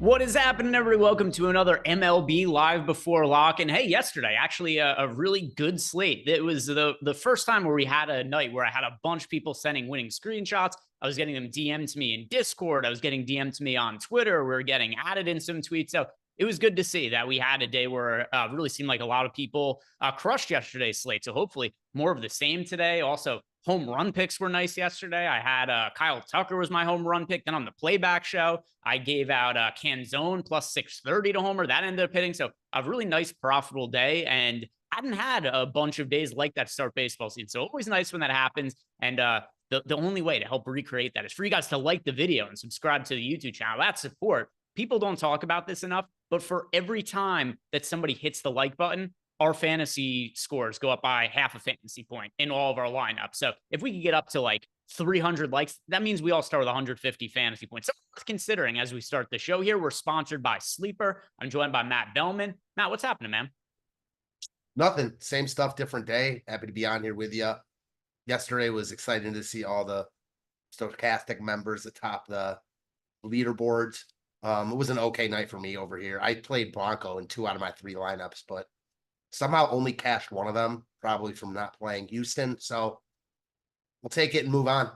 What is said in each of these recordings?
What is happening, everybody? Welcome to another MLB Live Before Lock. And hey, yesterday, actually a really good slate. It was the first time where we had a night where I had a bunch of people sending winning screenshots. I was getting them DM'd to me in Discord. I was getting DM'd to me on Twitter. We were getting added in some tweets. So it was good to see that we had a day where it really seemed like a lot of people crushed yesterday's slate. So hopefully more of the same today. Also, home run picks were nice yesterday. I had Kyle Tucker was my home run pick. Then on the playback show, I gave out Canzone plus 630 to homer. That ended up hitting. So a really nice, profitable day. And I hadn't had a bunch of days like that to start baseball season. So always nice when that happens. And the only way to help recreate that is for you guys to like the video and subscribe to the YouTube channel. That's support. People don't talk about this enough, but for every time that somebody hits the like button, our fantasy scores go up by half a fantasy point in all of our lineups. So if we could get up to like 300 likes, that means we all start with 150 fantasy points. So considering as we start the show here, we're sponsored by Sleeper. I'm joined by Matt Belman. Matt, what's happening, man? Nothing. Same stuff, different day. Happy to be on here with you. Yesterday was exciting to see all the stochastic members atop the leaderboards. It was an okay night for me over here. I played Blanco in 2 out of my 3 lineups, but somehow only cashed one of them, probably from not playing Houston. So we'll take it and move on.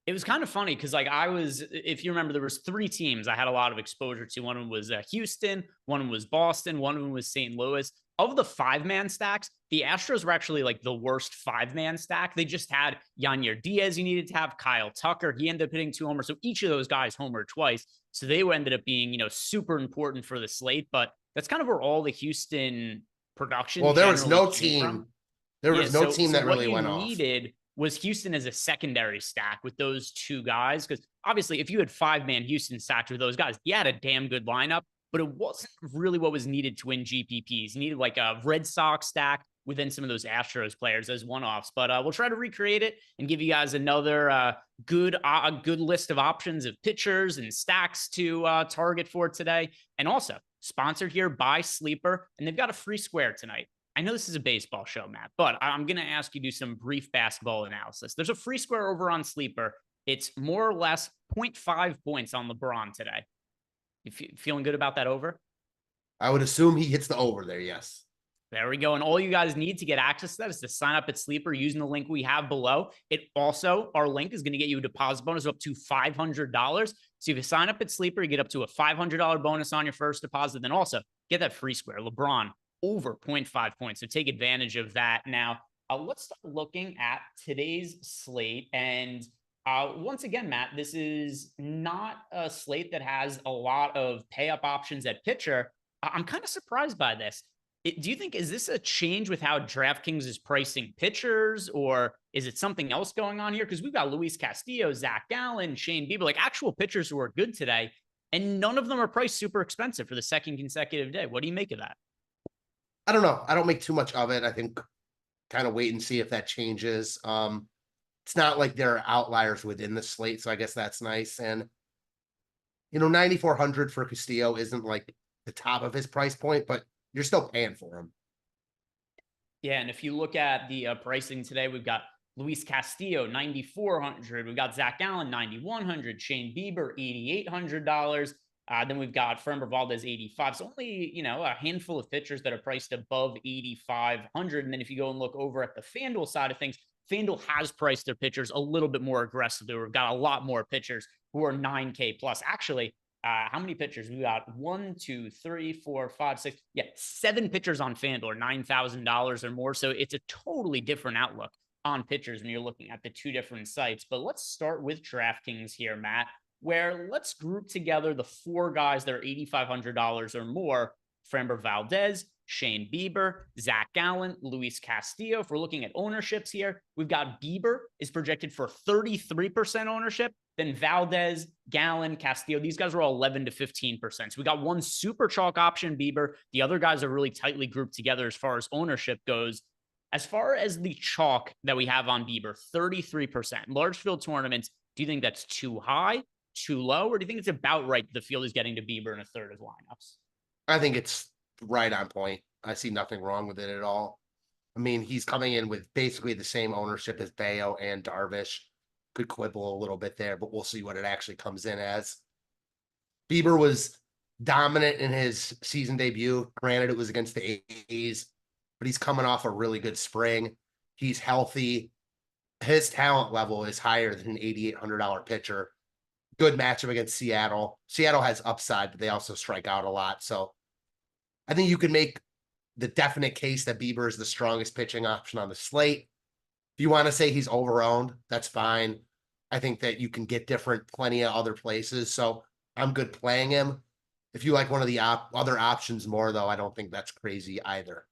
It was kind of funny because, like, if you remember, there was 3 teams I had a lot of exposure to. One of them was Houston, one of them was Boston, one of them was St. Louis. Of the 5-man stacks, the Astros were actually like the worst 5-man stack. They just had Yanier Diaz you needed to have, Kyle Tucker. He ended up hitting 2 homers. So each of those guys homered twice. So they ended up being, super important for the slate. But that's kind of where all the Houston production Well, there was generally no came team. from. There Yeah, was no team that what really you went off. needed was Houston as a secondary stack with those 2 guys. Because obviously, if you had 5-man Houston stacked with those guys, you had a damn good lineup, but it wasn't really what was needed to win GPPs. You needed like a Red Sox stack within some of those Astros players as one-offs. But we'll try to recreate it and give you guys another good list of options of pitchers and stacks to target for today. And also sponsored here by Sleeper, and they've got a free square tonight. I know this is a baseball show, Matt, but I'm going to ask you to do some brief basketball analysis. There's a free square over on Sleeper. It's more or less 0.5 points on LeBron today. You feeling good about that over? I would assume he hits the over there, yes. There we go. And all you guys need to get access to that is to sign up at Sleeper using the link we have below. Our link is going to get you a deposit bonus of up to $500. So if you sign up at Sleeper, you get up to a $500 bonus on your first deposit. Then also get that free square. LeBron over 0.5 points. So take advantage of that. Now, let's start looking at today's slate. And once again, Matt, this is not a slate that has a lot of pay up options at pitcher. I'm kind of surprised by this. Do you think, is this a change with how DraftKings is pricing pitchers, or is it something else going on here? Because we've got Luis Castillo, Zach Gallen, Shane Bieber, like actual pitchers who are good today, and none of them are priced super expensive for the second consecutive day. What do you make of that? I don't know. I don't make too much of it. I think kind of wait and see if that changes. It's not like there are outliers within the slate, so I guess that's nice. And 9,400 for Castillo isn't like the top of his price point, but you're still paying for him. Yeah, and if you look at the pricing today, we've got Luis Castillo, 9,400. We've got Zach Gallen, 9,100. Shane Bieber, $8,800. Then we've got Framber Valdez, 85. So only, a handful of pitchers that are priced above 8,500. And then if you go and look over at the FanDuel side of things, FanDuel has priced their pitchers a little bit more aggressively. We've got a lot more pitchers who are 9K plus. Actually, how many pitchers? We got 1, 2, 3, 4, 5, 6. Yeah, 7 pitchers on FanDuel are $9,000 or more. So it's a totally different outlook on pitchers when you're looking at the 2 different sites. But let's start with DraftKings here, Matt, where let's group together the 4 guys that are $8,500 or more: Framber Valdez, Shane Bieber, Zach Gallen, Luis Castillo. If we're looking at ownerships here, we've got Bieber is projected for 33% ownership. Then Valdez, Gallen, Castillo, these guys are all 11 to 15%. So we got one super chalk option, Bieber. The other guys are really tightly grouped together as far as ownership goes. As far as the chalk that we have on Bieber, 33%. Large field tournaments, do you think that's too high, too low, or do you think it's about right the field is getting to Bieber in a third of lineups? I think it's right on point. I see nothing wrong with it at all. I mean, he's coming in with basically the same ownership as Bayo and Darvish. Could quibble a little bit there, but we'll see what it actually comes in as. Bieber was dominant in his season debut. Granted, it was against the A's, but he's coming off a really good spring. He's healthy. His talent level is higher than an $8,800 pitcher. Good matchup against Seattle. Seattle has upside, but they also strike out a lot. So I think you can make the definite case that Bieber is the strongest pitching option on the slate. If you want to say he's overowned, that's fine. I think that you can get plenty of other places. So I'm good playing him. If you like one of the other options more, though, I don't think that's crazy either.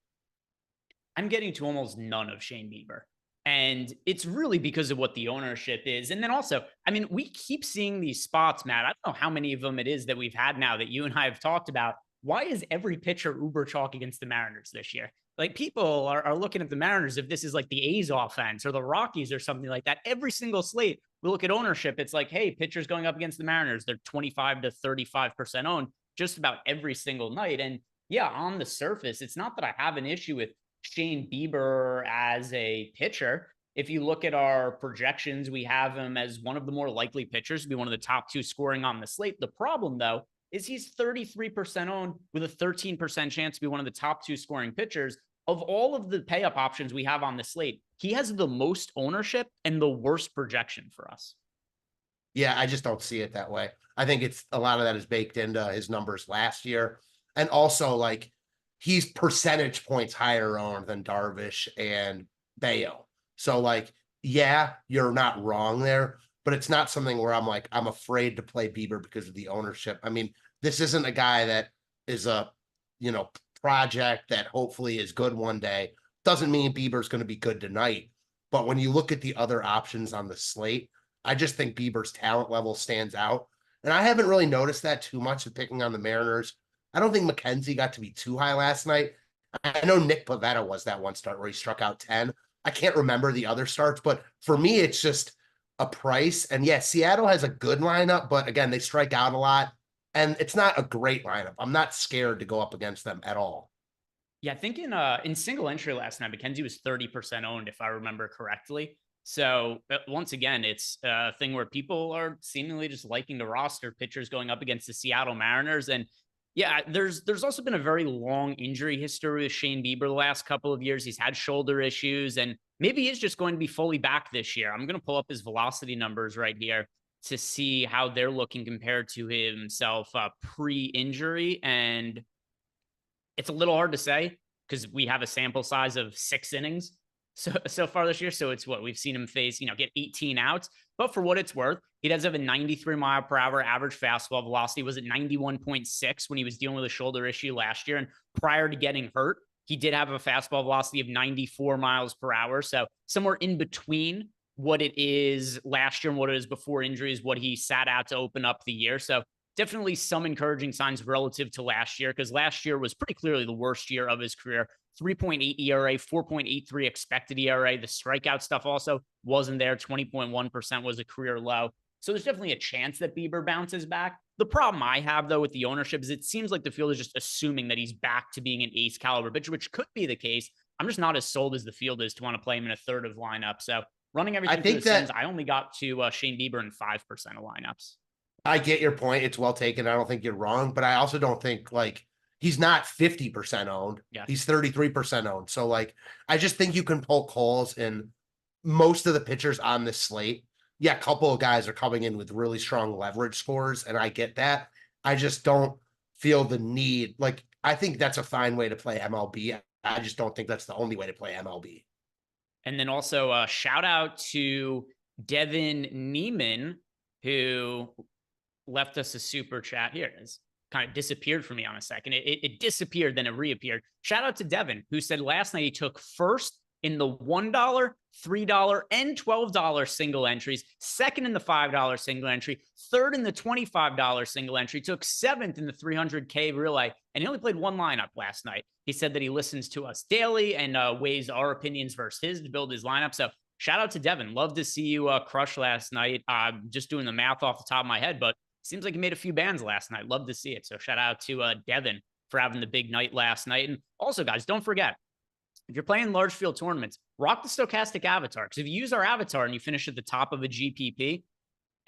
I'm getting to almost none of Shane Bieber. And it's really because of what the ownership is. And then also, I mean, we keep seeing these spots, Matt. I don't know how many of them it is that we've had now that you and I have talked about. Why is every pitcher uber chalk against the Mariners this year? Like, people are looking at the Mariners if this is like the A's offense or the Rockies or something like that. Every single slate, we look at ownership. It's like, hey, pitchers going up against the Mariners, they're 25 to 35% owned just about every single night. And yeah, on the surface, it's not that I have an issue with Shane Bieber as a pitcher. If you look at our projections, we have him as one of the more likely pitchers to be one of the top 2 scoring on the slate. The problem, though, is he's 33% owned with a 13% chance to be one of the top 2 scoring pitchers. Of all of the pay up options we have on the slate, he has the most ownership and the worst projection for us. Yeah, I just don't see it that way. I think it's a lot of that is baked into his numbers last year. And also, like, he's percentage points higher owned than Darvish and Bayo. So, like, yeah, you're not wrong there, but it's not something where I'm like, I'm afraid to play Bieber because of the ownership. I mean, this isn't a guy that is a, project that hopefully is good one day. Doesn't mean Bieber's going to be good tonight. But when you look at the other options on the slate, I just think Bieber's talent level stands out. And I haven't really noticed that too much of picking on the Mariners. I don't think McKenzie got to be too high last night. I know Nick Pivetta was that one start where he struck out 10. I can't remember the other starts, but for me, it's just a price. And yeah, Seattle has a good lineup, but again, they strike out a lot. And it's not a great lineup. I'm not scared to go up against them at all. Yeah, I think in single entry last night, McKenzie was 30% owned, if I remember correctly. So once again, it's a thing where people are seemingly just liking the roster pitchers going up against the Seattle Mariners. And yeah, there's also been a very long injury history with Shane Bieber the last couple of years. He's had shoulder issues, and maybe he's just going to be fully back this year. I'm going to pull up his velocity numbers right here to see how they're looking compared to himself pre-injury. And it's a little hard to say because we have a sample size of 6 innings so far this year. So it's what we've seen him face, get 18 outs. But for what it's worth, he does have a 93 mile per hour average fastball velocity. Was at 91.6 when he was dealing with a shoulder issue last year. And prior to getting hurt, he did have a fastball velocity of 94 miles per hour. So somewhere in between what it is last year and what it is before injuries, what he sat out to open up the year. So definitely some encouraging signs relative to last year, because last year was pretty clearly the worst year of his career. 3.8 ERA, 4.83 expected ERA. The strikeout stuff also wasn't there. 20.1% was a career low. So there's definitely a chance that Bieber bounces back. The problem I have, though, with the ownership is it seems like the field is just assuming that he's back to being an ace caliber pitcher, which could be the case. I'm just not as sold as the field is to want to play him in a third of lineup. So running everything through the Sims, I only got to Shane Bieber in 5% of lineups. I get your point. It's well taken. I don't think you're wrong, but I also don't think he's not 50% owned. Yeah. He's 33% owned. So I just think you can poke holes in most of the pitchers on this slate. Yeah, a couple of guys are coming in with really strong leverage scores, and I get that. I just don't feel the need. I think that's a fine way to play MLB. I just don't think that's the only way to play MLB. And then also shout out to Devin Neiman, who left us a super chat here. It's kind of disappeared for me on a second. It disappeared, then it reappeared. Shout out to Devin, who said last night he took first in the $1, $3, and $12 single entries, second in the $5 single entry, third in the $25 single entry, took 7th in the 300K relay, and he only played one lineup last night. He said that he listens to us daily and weighs our opinions versus his to build his lineup. So shout out to Devin. Love to see you crush last night. I'm just doing the math off the top of my head, but seems like he made a few bands last night. Love to see it. So shout out to Devin for having the big night last night. And also, guys, don't forget, if you're playing large field tournaments, rock the stochastic avatar. Because if you use our avatar and you finish at the top of a GPP,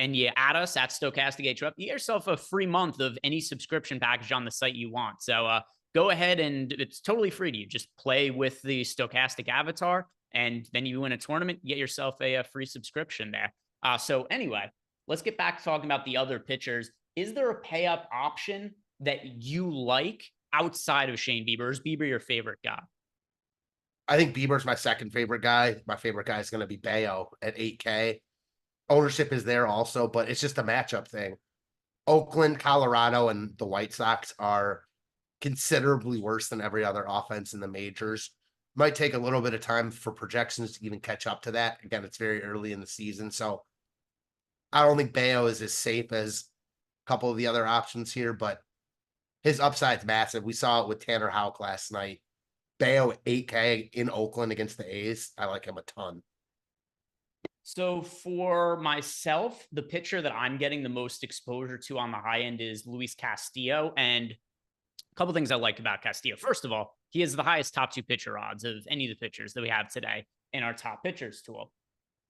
and you add us at Stochastic HOF, you get yourself a free month of any subscription package on the site you want. So go ahead, and it's totally free to you. Just play with the Stochastic avatar, and then you win a tournament, you get yourself a free subscription there. So anyway, let's get back to talking about the other pitchers. Is there a pay-up option that you like outside of Shane Bieber? Is Bieber your favorite guy? I think Bieber's my second favorite guy. My favorite guy is going to be Bayo at 8K. Ownership is there also, but it's just a matchup thing. Oakland, Colorado, and the White Sox are considerably worse than every other offense in the majors. Might take a little bit of time for projections to even catch up to that. Again, it's very early in the season, so I don't think Bayo is as safe as a couple of the other options here, but his upside's massive. We saw it with Tanner Houck last night. Bayo at 8K in Oakland against the A's. I like him a ton. So for myself, the pitcher that I'm getting the most exposure to on the high end is Luis Castillo. And a couple things I like about Castillo. First of all, he has the highest top two pitcher odds of any of the pitchers that we have today in our top pitchers tool.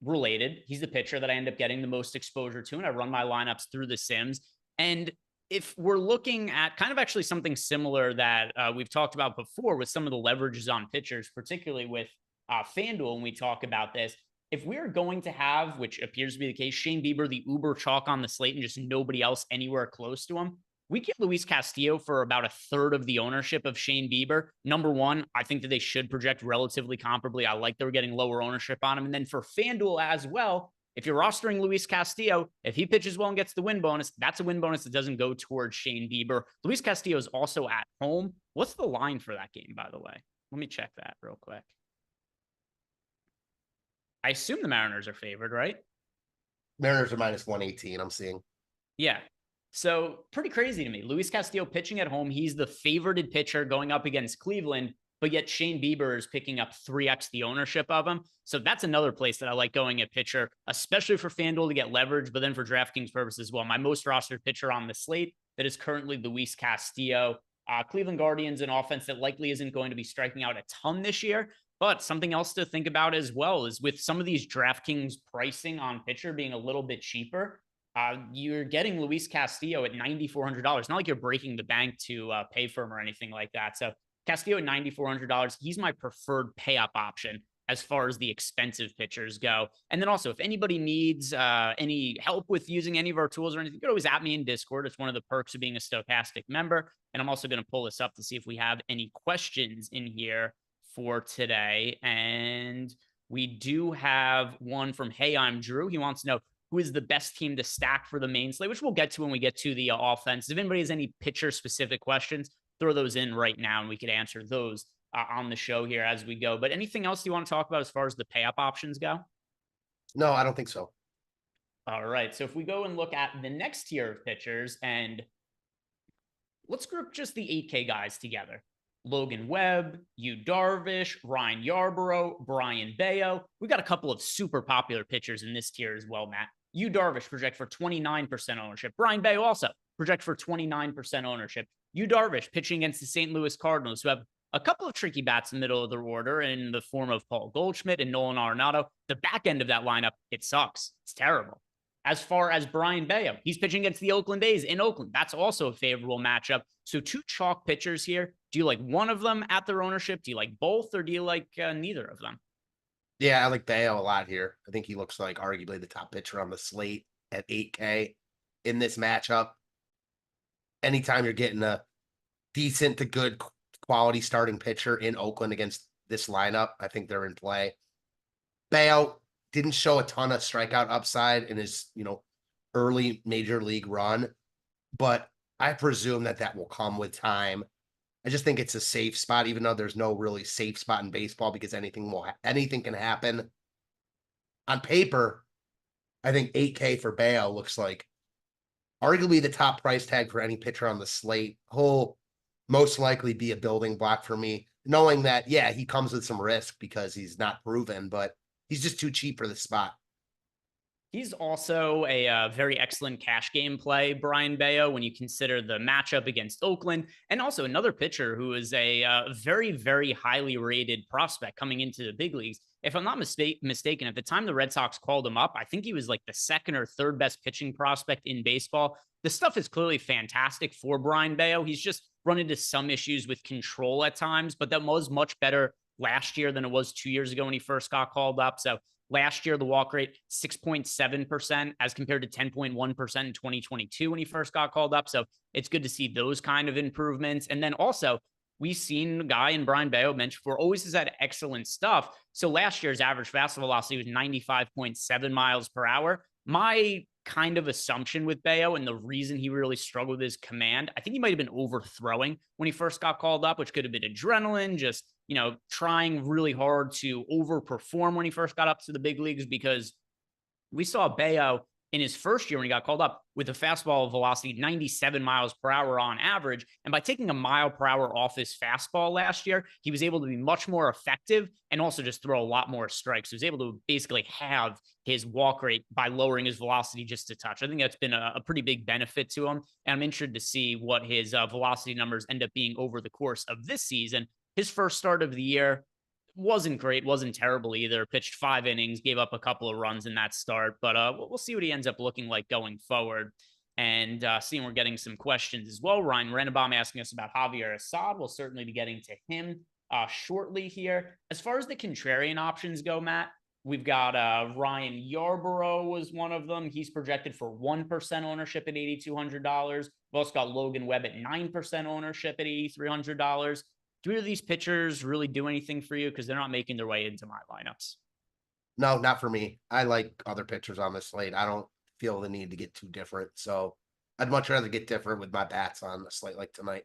Related, he's the pitcher that I end up getting the most exposure to, and I run my lineups through the Sims. And if we're looking at kind of actually something similar that we've talked about before with some of the leverages on pitchers, particularly with FanDuel, when we talk about this, if we're going to have, which appears to be the case, Shane Bieber, the uber chalk on the slate, and just nobody else anywhere close to him, we get Luis Castillo for about a third of the ownership of Shane Bieber. Number one, I think that they should project relatively comparably. I like that we're getting lower ownership on him. And then for FanDuel as well, if you're rostering Luis Castillo, if he pitches well and gets the win bonus, that's a win bonus that doesn't go towards Shane Bieber. Luis Castillo is also at home. What's the line for that game, by the way? Let me check that real quick. I assume the Mariners are favored, right? Mariners are minus 118, I'm seeing. Yeah. So pretty crazy to me. Luis Castillo pitching at home. He's the favorited pitcher going up against Cleveland, but yet Shane Bieber is picking up 3x the ownership of him. So that's another place that I like going at pitcher, especially for FanDuel to get leverage, but then for DraftKings purposes as well. My most rostered pitcher on the slate that is currently Luis Castillo. Cleveland Guardians, an offense that likely isn't going to be striking out a ton this year. But something else to think about as well is with some of these DraftKings pricing on pitcher being a little bit cheaper, you're getting Luis Castillo at $9,400. Not like you're breaking the bank to pay for him or anything like that. So Castillo at $9,400, he's my preferred pay-up option as far as the expensive pitchers go. And then also, if anybody needs any help with using any of our tools or anything, you can always at me in Discord. It's one of the perks of being a Stochastic member. And I'm also going to pull this up to see if we have any questions in here for today. And we do have one from Hey, I'm Drew. He wants to know who is the best team to stack for the main slate, which we'll get to when we get to the offense. If anybody has any pitcher specific questions, throw those in right now and we could answer those on the show here as we go. But anything else you want to talk about as far as the pay up options go? No, I don't think so. All right. So if we go and look at the next tier of pitchers, and let's group just the 8K guys together. Logan Webb, Yu Darvish, Ryan Yarbrough, Brian Bayo. We've got a couple of super popular pitchers in this tier as well, Matt. Yu Darvish project for 29% ownership. Brian Bayo also project for 29% ownership. Yu Darvish pitching against the St. Louis Cardinals, who have a couple of tricky bats in the middle of the order in the form of Paul Goldschmidt and Nolan Arenado. The back end of that lineup, it sucks. It's terrible. As far as Brian Bayo, he's pitching against the Oakland A's in Oakland. That's also a favorable matchup. So two chalk pitchers here. Do you like one of them at their ownership? Do you like both, or do you like neither of them? Yeah, I like Bayo a lot here. I think he looks like arguably the top pitcher on the slate at 8K in this matchup. Anytime you're getting a decent to good quality starting pitcher in Oakland against this lineup, I think they're in play. Bayo didn't show a ton of strikeout upside in his, early major league run, but I presume that will come with time. I just think it's a safe spot, even though there's no really safe spot in baseball because anything can happen. On paper, I think 8K for Bayo looks like arguably the top price tag for any pitcher on the slate. He'll most likely be a building block for me, knowing that, yeah, he comes with some risk because he's not proven, but he's just too cheap for the spot. He's also a very excellent cash game play, Brian Bayo, when you consider the matchup against Oakland, and also another pitcher who is a very, very highly rated prospect coming into the big leagues if I'm not mistaken, at the time the Red Sox called him up, I think he was like the second or third best pitching prospect in baseball. The stuff is clearly fantastic for Brian Bayo. He's just run into some issues with control at times, but that was much better last year than it was 2 years ago when he first got called up. So last year, the walk rate 6.7% as compared to 10.1% in 2022 when he first got called up. So it's good to see those kind of improvements. And then also, we've seen a guy in Brian Bayo mentioned before, always has had excellent stuff. So last year's average fastball velocity was 95.7 miles per hour. My kind of assumption with Bayo and the reason he really struggled with his command, I think he might have been overthrowing when he first got called up, which could have been adrenaline, just, trying really hard to overperform when he first got up to the big leagues, because we saw Bayo in his first year when he got called up with a fastball velocity 97 miles per hour on average. And by taking a mile per hour off his fastball last year, he was able to be much more effective and also just throw a lot more strikes. He was able to basically have his walk rate by lowering his velocity just a touch. I think that's been a pretty big benefit to him. And I'm interested to see what his velocity numbers end up being over the course of this season. His first start of the year wasn't great, wasn't terrible either. Pitched 5 innings, gave up a couple of runs in that start, but we'll see what he ends up looking like going forward. And seeing we're getting some questions as well. Ryan Rennebaum asking us about Javier Assad. We'll certainly be getting to him shortly here. As far as the contrarian options go, Matt, we've got Ryan Yarborough was one of them. He's projected for 1% ownership at $8,200. We've also got Logan Webb at 9% ownership at $8,300. Do either of these pitchers really do anything for you? Because they're not making their way into my lineups. No, not for me. I like other pitchers on the slate. I don't feel the need to get too different. So I'd much rather get different with my bats on a slate like tonight.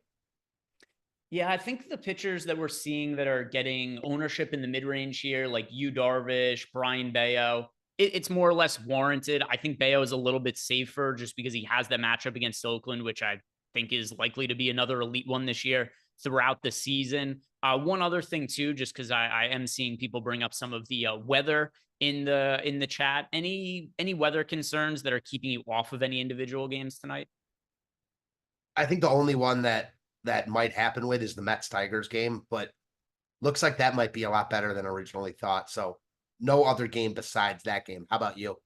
Yeah, I think the pitchers that we're seeing that are getting ownership in the mid-range here, like Yu Darvish, Brian Bayo, it's more or less warranted. I think Bayo is a little bit safer just because he has that matchup against Oakland, which I think is likely to be another elite one this year throughout the season. One other thing too, just because I am seeing people bring up some of the weather in the chat. Any weather concerns that are keeping you off of any individual games tonight? I think the only one that might happen with is the Mets Tigers game, but looks like that might be a lot better than originally thought. So no other game besides that game. How about you?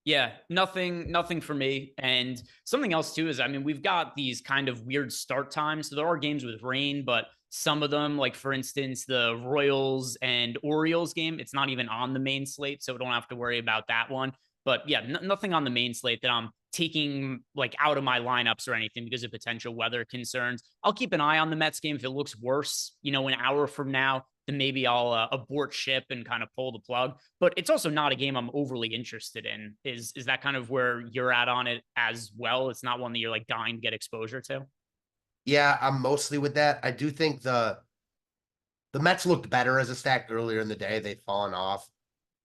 Yeah, nothing for me. And something else too is, I mean, we've got these kind of weird start times. So there are games with rain, but some of them, like for instance, the Royals and Orioles game, it's not even on the main slate, so we don't have to worry about that one. But yeah, nothing on the main slate that I'm taking like out of my lineups or anything because of potential weather concerns. I'll keep an eye on the Mets game. If it looks worse, an hour from now, then maybe I'll abort ship and kind of pull the plug. But it's also not a game I'm overly interested in. Is that kind of where you're at on it as well? It's not one that you're like dying to get exposure to. Yeah, I'm mostly with that. I do think the Mets looked better as a stack earlier in the day. They've fallen off.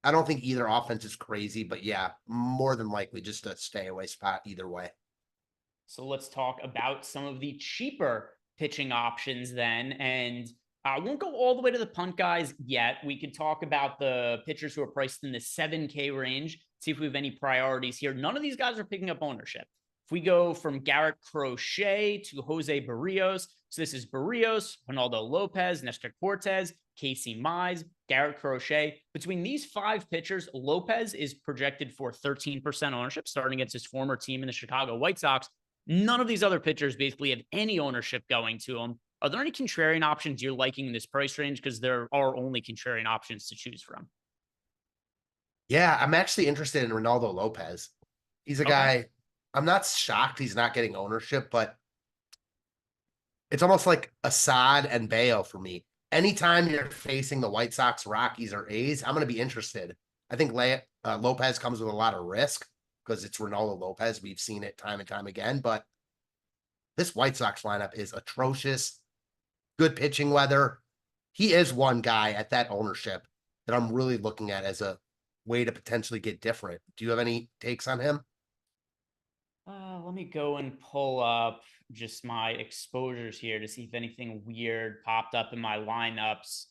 I don't think either offense is crazy, but yeah, more than likely just a stay away spot either way. So let's talk about some of the cheaper pitching options then. And I won't go all the way to the punt guys yet. We could talk about the pitchers who are priced in the 7K range, see if we have any priorities here. None of these guys are picking up ownership. If we go from Garrett Crochet to Jose Barrios, so this is Barrios, Ronaldo Lopez, Nestor Cortez, Casey Mize, Garrett Crochet. Between these 5 pitchers, Lopez is projected for 13% ownership, starting against his former team in the Chicago White Sox. None of these other pitchers basically have any ownership going to them. Are there any contrarian options you're liking in this price range? Because there are only contrarian options to choose from. Yeah, I'm actually interested in Ronaldo Lopez. He's a guy, I'm not shocked he's not getting ownership, but it's almost like Assad and Bayo for me. Anytime you're facing the White Sox, Rockies, or A's, I'm going to be interested. I think Lopez comes with a lot of risk because it's Ronaldo Lopez. We've seen it time and time again, but this White Sox lineup is atrocious. Good pitching weather. He is one guy at that ownership that I'm really looking at as a way to potentially get different. Do you have any takes on him? Let me go and pull up just my exposures here to see if anything weird popped up in my lineups.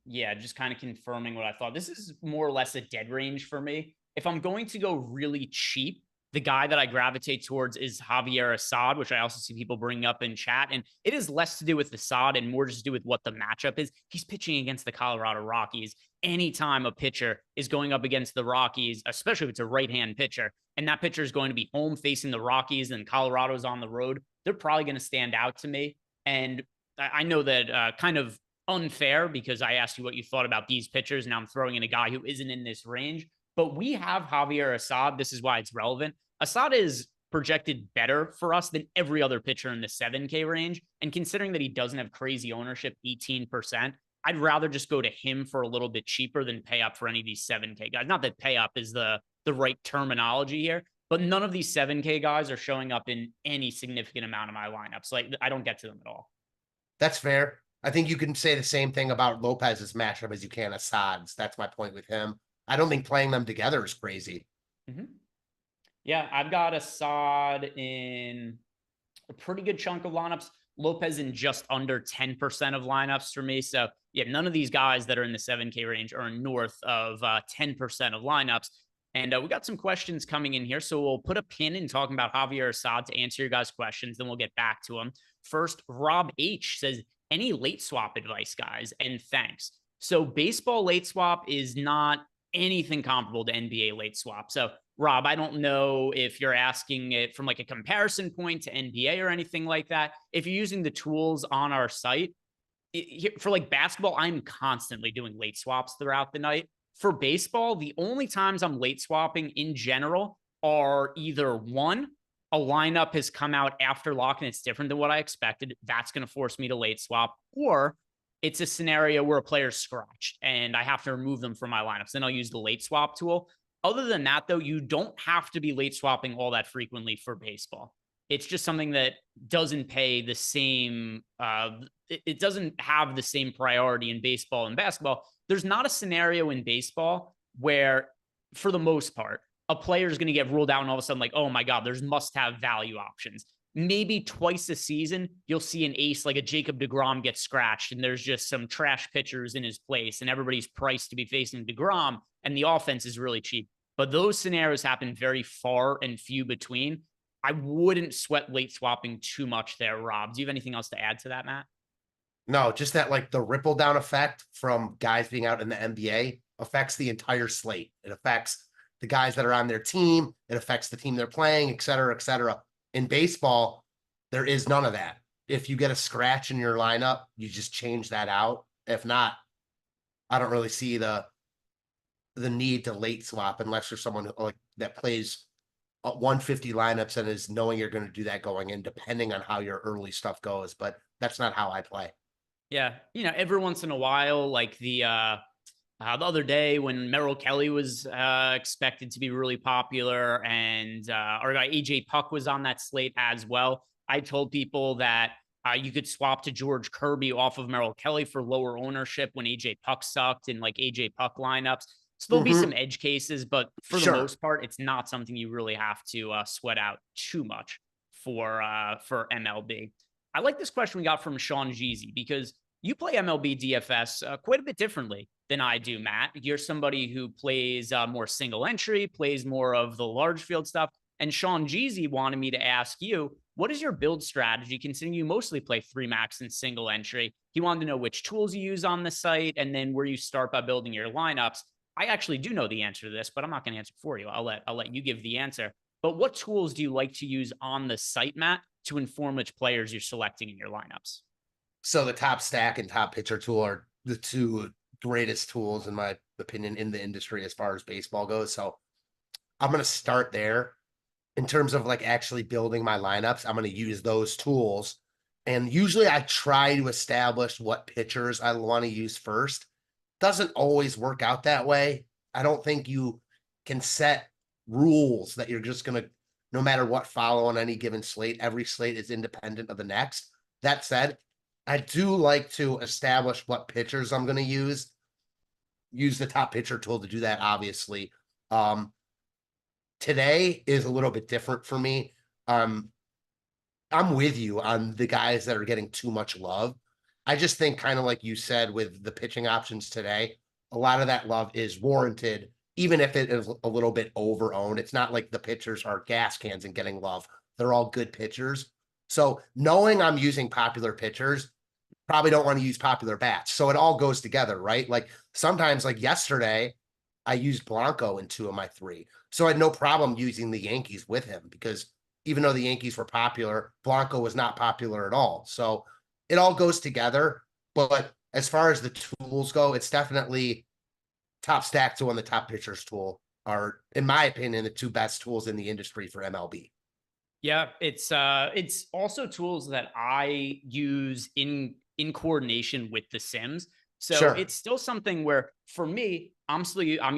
Yeah, just kind of confirming what I thought. This is more or less a dead range for me. If I'm going to go really cheap The guy that I gravitate towards is Javier Assad, which I also see people bringing up in chat. And it is less to do with Assad and more just to do with what the matchup is. He's pitching against the Colorado Rockies. Anytime a pitcher is going up against the Rockies, especially if it's a right-hand pitcher, and that pitcher is going to be home facing the Rockies and Colorado's on the road, they're probably going to stand out to me. And I know that kind of unfair because I asked you what you thought about these pitchers. Now I'm throwing in a guy who isn't in this range, but we have Javier Assad. This is why it's relevant. Assad is projected better for us than every other pitcher in the 7K range. And considering that he doesn't have crazy ownership, 18%, I'd rather just go to him for a little bit cheaper than pay up for any of these 7K guys. Not that pay up is the right terminology here, but none of these 7K guys are showing up in any significant amount of my lineups. Like I don't get to them at all. That's fair. I think you can say the same thing about Lopez's matchup as you can Assad's. That's my point with him. I don't think playing them together is crazy. Mm-hmm. Yeah, I've got Assad in a pretty good chunk of lineups. Lopez in just under 10% of lineups for me. So yeah, none of these guys that are in the 7K range are north of 10% of lineups. And we got some questions coming in here. So we'll put a pin in talking about Javier Assad to answer your guys' questions. Then we'll get back to them. First, Rob H says, any late swap advice, guys? And thanks. So baseball late swap is not anything comparable to NBA late swap. So Rob, I don't know if you're asking it from like a comparison point to NBA or anything like that. If you're using the tools on our site, for like basketball, I'm constantly doing late swaps throughout the night. For baseball, the only times I'm late swapping in general are either one, a lineup has come out after lock and it's different than what I expected. That's going to force me to late swap, or it's a scenario where a player's scratched and I have to remove them from my lineups. Then I'll use the late swap tool. Other than that, though, you don't have to be late swapping all that frequently for baseball. It's just something that doesn't pay the same, it doesn't have the same priority in baseball and basketball. There's not a scenario in baseball where, for the most part, a player is going to get ruled out and all of a sudden like, oh my God, there's must-have value options. Maybe twice a season, you'll see an ace like a Jacob deGrom get scratched and there's just some trash pitchers in his place and everybody's priced to be facing deGrom and the offense is really cheap. But those scenarios happen very far and few between. I wouldn't sweat late swapping too much there, Rob. Do you have anything else to add to that, Matt? No, just that like the ripple down effect from guys being out in the NBA affects the entire slate. It affects the guys that are on their team. It affects the team they're playing, et cetera, et cetera. In baseball, there is none of that. If you get a scratch in your lineup, you just change that out. If not, I don't really see the need to late swap unless you're someone who, like that plays 150 lineups and is knowing you're going to do that going in, depending on how your early stuff goes. But that's not how I play. Yeah, every once in a while, like the other day when Merrill Kelly was expected to be really popular and our guy AJ Puck was on that slate as well. I told people that you could swap to George Kirby off of Merrill Kelly for lower ownership when AJ Puck sucked in like AJ Puck lineups. So there'll be some edge cases, but for the most part, it's not something you really have to sweat out too much for MLB. I like this question we got from Sean Jeezy because you play MLB DFS quite a bit differently than I do, Matt. You're somebody who plays more single entry, plays more of the large field stuff. And Sean Jeezy wanted me to ask you, what is your build strategy considering you mostly play 3 max and single entry? He wanted to know which tools you use on the site and then where you start by building your lineups. I actually do know the answer to this, but I'm not going to answer for you. I'll let you give the answer. But what tools do you like to use on the site, Matt, to inform which players you're selecting in your lineups? So the top stack and top pitcher tool are the two greatest tools, in my opinion, in the industry as far as baseball goes. So I'm going to start there. In terms of like actually building my lineups, I'm going to use those tools. And usually I try to establish what pitchers I want to use first. Doesn't always work out that way. I don't think you can set rules that you're just going to, no matter what, follow on any given slate. Every slate is independent of the next. That said, I do like to establish what pitchers I'm going to use the top pitcher tool to do that, obviously. Today is a little bit different for me. I'm with you on the guys that are getting too much love. I just think kind of like you said with the pitching options today, a lot of that love is warranted even if it is a little bit over owned. It's not like the pitchers are gas cans and getting love. They're all good pitchers. So knowing I'm using popular pitchers, probably don't want to use popular bats. So it all goes together, right? Like sometimes, like yesterday, I used Blanco in 2 of my 3. So I had no problem using the Yankees with him because even though the Yankees were popular, Blanco was not popular at all. So it all goes together. But as far as the tools go, it's definitely top stack tool and the top pitchers tool are, in my opinion, the 2 best tools in the industry for MLB. Yeah, it's also tools that I use in coordination with the Sims. So Sure. it's still something where for me, I'm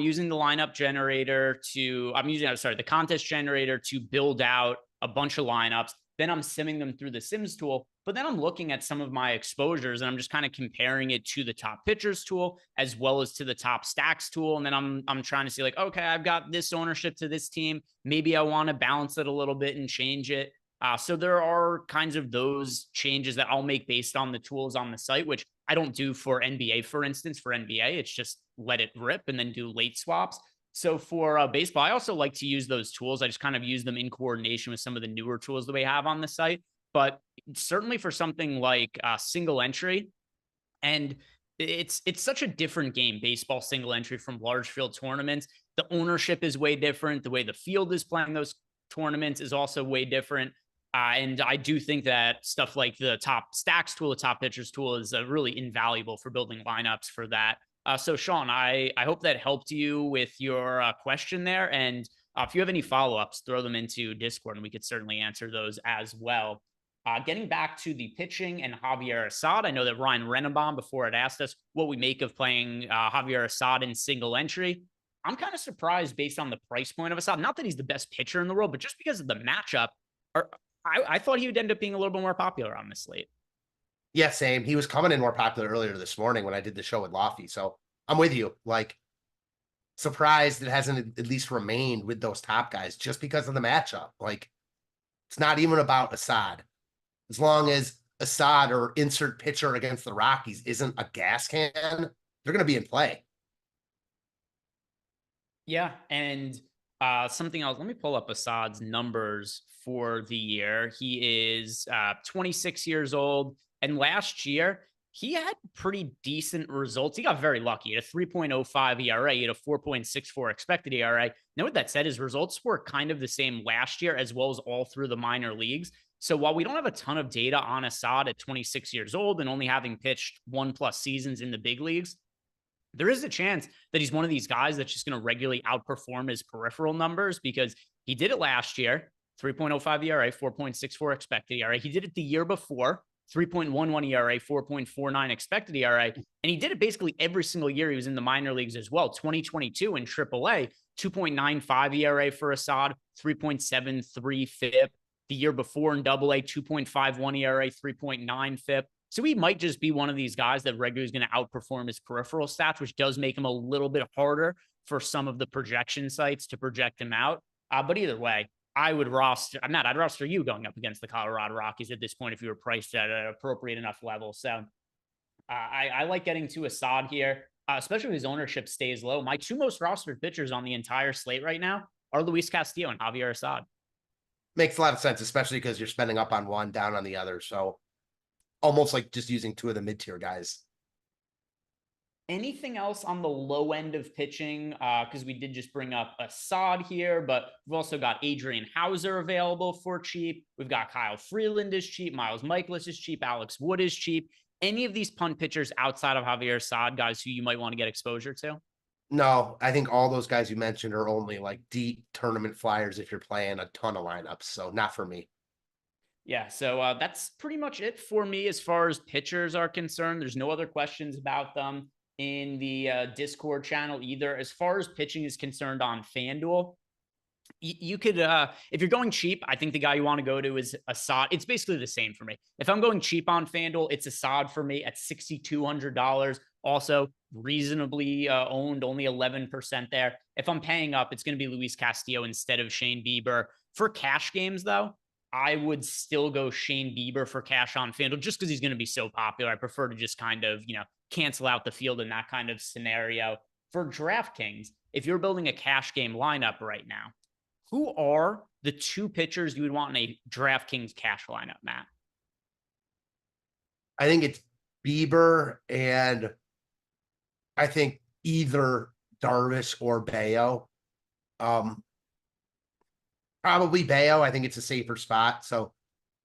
using the lineup generator the contest generator to build out a bunch of lineups. Then I'm simming them through the Sims tool. But then I'm looking at some of my exposures and I'm just kind of comparing it to the top pitchers tool as well as to the top stacks tool. And then I'm trying to see like, okay, I've got this ownership to this team. Maybe I want to balance it a little bit and change it. So there are kinds of those changes that I'll make based on the tools on the site, which I don't do for NBA, for instance. For NBA, it's just let it rip and then do late swaps. So for baseball, I also like to use those tools. I just kind of use them in coordination with some of the newer tools that we have on the site. But certainly for something like single entry, and it's such a different game, baseball single entry from large field tournaments. The ownership is way different. The way the field is playing those tournaments is also way different. And I do think that stuff like the top stacks tool, the top pitchers tool is really invaluable for building lineups for that. So Sean, I hope that helped you with your question there. And if you have any follow-ups, throw them into Discord and we could certainly answer those as well. Getting back to the pitching and Javier Assad, I know that Ryan Renenbaum before had asked us what we make of playing Javier Assad in single entry. I'm kind of surprised based on the price point of Assad. Not that he's the best pitcher in the world, but just because of the matchup, I thought he would end up being a little bit more popular on this slate. Yeah, same. He was coming in more popular earlier this morning when I did the show with Lofty. So I'm with you. Like, surprised it hasn't at least remained with those top guys just because of the matchup. Like, it's not even about Assad. As long as Assad or insert pitcher against the Rockies isn't a gas can, they're going to be in play. Yeah, and something else. Let me pull up Assad's numbers for the year. He is 26 years old, and last year he had pretty decent results. He got very lucky. He had a 3.05 ERA, he had a 4.64 expected ERA. Now, with that said, his results were kind of the same last year as well as all through the minor leagues. So while we don't have a ton of data on Assad at 26 years old and only having pitched 1+ seasons in the big leagues, there is a chance that he's one of these guys that's just going to regularly outperform his peripheral numbers because he did it last year, 3.05 ERA, 4.64 expected ERA. He did it the year before, 3.11 ERA, 4.49 expected ERA. And he did it basically every single year he was in the minor leagues as well. 2022 in AAA, 2.95 ERA for Assad, 3.73 FIP. The year before in AA, 2.51 ERA, 3.9 FIP. So he might just be one of these guys that regularly is going to outperform his peripheral stats, which does make him a little bit harder for some of the projection sites to project him out. But either way, I'd roster you going up against the Colorado Rockies at this point if you were priced at an appropriate enough level. So I like getting to Assad here, especially if his ownership stays low. My 2 most rostered pitchers on the entire slate right now are Luis Castillo and Javier Assad. Makes a lot of sense, especially because you're spending up on one, down on the other. So almost like just using 2 of the mid-tier guys. Anything else on the low end of pitching? Because we did just bring up Assad here, but we've also got Adrian Hauser available for cheap. We've got Kyle Freeland is cheap. Miles Michaelis is cheap. Alex Wood is cheap. Any of these punt pitchers outside of Javier Assad, guys who you might want to get exposure to? No, I think all those guys you mentioned are only like deep tournament flyers if you're playing a ton of lineups. So not for me. Yeah, so that's pretty much it for me as far as pitchers are concerned. There's no other questions about them in the Discord channel either. As far as pitching is concerned on FanDuel, you could, if you're going cheap, I think the guy you want to go to is Assad. It's basically the same for me. If I'm going cheap on FanDuel, it's Assad for me at $6,200. Also reasonably owned, only 11% there. If I'm paying up, it's going to be Luis Castillo instead of Shane Bieber. For cash games, though, I would still go Shane Bieber for cash on FanDuel just because he's going to be so popular. I prefer to just kind of, cancel out the field in that kind of scenario. For DraftKings, if you're building a cash game lineup right now, who are the two pitchers you would want in a DraftKings cash lineup, Matt? I think it's Bieber, and I think either Darvish or Bayo. Probably Bayo. I think it's a safer spot. So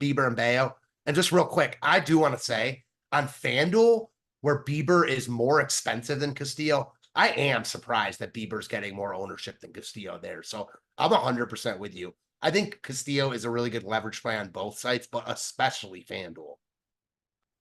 Bieber and Bayo. And just real quick, I do want to say on FanDuel, where Bieber is more expensive than Castillo, I am surprised that Bieber's getting more ownership than Castillo there. So I'm 100% with you. I think Castillo is a really good leverage play on both sites, but especially FanDuel.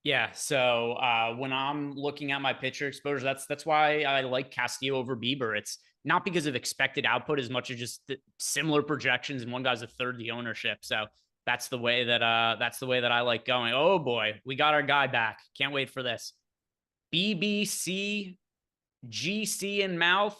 Yeah, so when I'm looking at my pitcher exposure, that's why I like Castillo over Bieber. It's not because of expected output as much as just the similar projections, and one guy's a third the ownership. So that's the way that I like going. Oh boy, we got our guy back. Can't wait for this. BBC GC in mouth.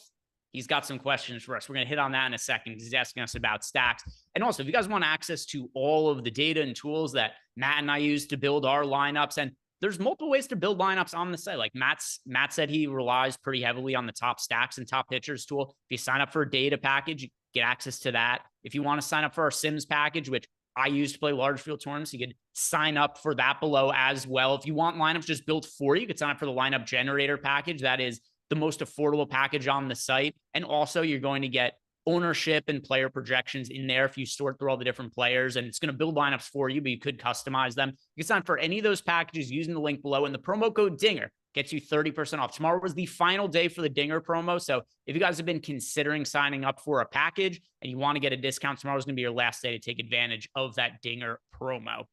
He's got some questions for us. We're going to hit on that in a second because he's asking us about stacks. And also, if you guys want access to all of the data and tools that Matt and I use to build our lineups, and there's multiple ways to build lineups on the site. Like Matt said, he relies pretty heavily on the top stacks and top pitchers tool. If you sign up for a data package, you get access to that. If you want to sign up for our Sims package, which I use to play large field tournaments, you can sign up for that below as well. If you want lineups just built for you, you can sign up for the lineup generator package. That is the most affordable package on the site. And also you're going to get ownership and player projections in there if you sort through all the different players, and it's going to build lineups for you, but you could customize them. You can sign for any of those packages using the link below, and the promo code DINGER gets you 30% off. Tomorrow was the final day for the DINGER promo. So if you guys have been considering signing up for a package and you want to get a discount, tomorrow is going to be your last day to take advantage of that DINGER promo.